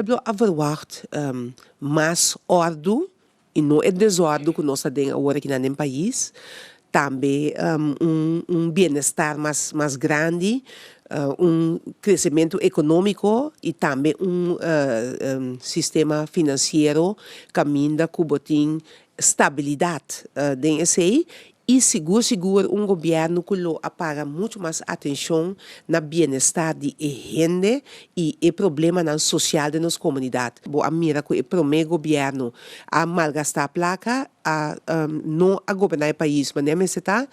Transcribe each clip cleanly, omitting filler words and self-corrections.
pueblo a verwacht mais ordem e não é desordem que nós temos agora aqui no país. Também bem-estar mais grande, crescimento econômico e também sistema financeiro caminha com estabilidade dentro e seguro governo que apaga muito mais atenção na bem-estar de gente e o problema social de nossa comunidade. A mira que o primeiro governo a malgastar a placa, não a governar o país, mas nem se está.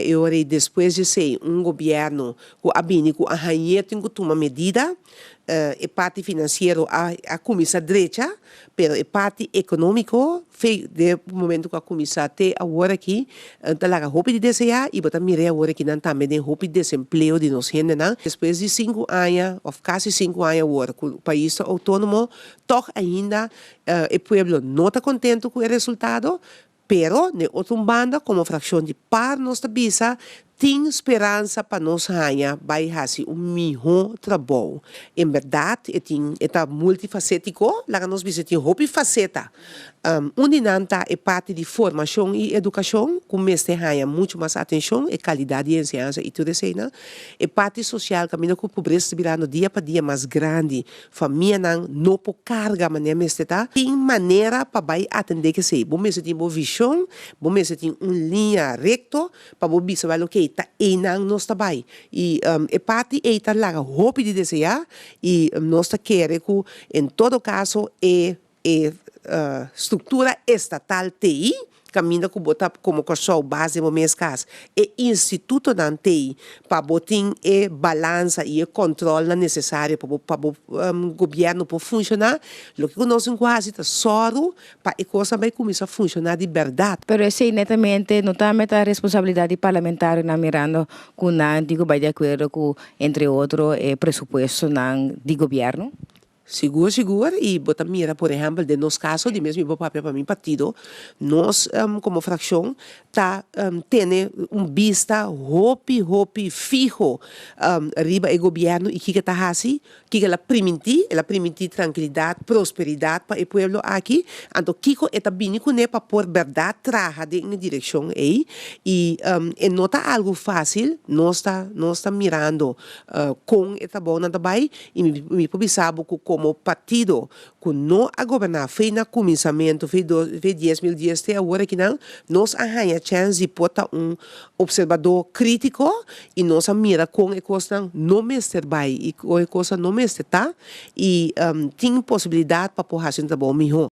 Eu depois de ser governo que a bínico a tem que tomar medida, a parte financeira a comissão direita, mas a parte econômica, de momento que a comissão tem agora aqui, talaga roupa de desejar e botar mire agora aqui também tem roupa de desemprego de nós gente, não? Depois de 5 anos, ou quase 5 anos agora, que o país está autônomo, toch ainda o povo não está contente com o resultado. Pero, de outra banda, como fração de par nossa bisa, tem esperança para nós ganhar, vai fazer melhor trabalho. Em verdade, é multifacético, lá nós bisa tem roupa faceta. Unidade é parte de formação e educação, com este ganha muito mais atenção e qualidade de ensinança e tudo isso, né? É parte social, caminho com a pobreza virando dia para dia mais grande. Família não pode carga, mas tem maneira para vai atender que sei. Bom, mesmo tem uma visão, bom, mesmo tem uma linha recta, para você bisa que está enang nós trabalho. E é parte é lá roupa de desejar e nós queremos que, em todo caso, estrutura estatal TI, caminha com botar como corso base no mês caso, e instituto da TI para botar balança e controle necessário para o governo para funcionar, o que nós quase só para a coisa vai começar a funcionar de verdade. Pero esse netamente não está a responsabilidade parlamentar na mirando com digo vai de acordo com entre outros presupuesto de governo. Seguro, e botar mira, por exemplo, de nosso caso, de mesmo papel para mim partido, nós, como fração, tendo vista hopi fijo, riba o governo, e que está assim, que ela permite tranquilidade, prosperidade para o povo aqui, então, Kiko está bem com para por verdade, trabalhar na direção aí, e não está algo fácil, nós está mirando com esta boa também, e me sabe que como partido que não a governar fez no começamento, fez 10 mil dias até agora que não, nós arranha a chance de botar observador crítico e nós mira com a coisa não mestre vai e a coisa não mestre tá e tem possibilidade para pôr a gente bom melhor.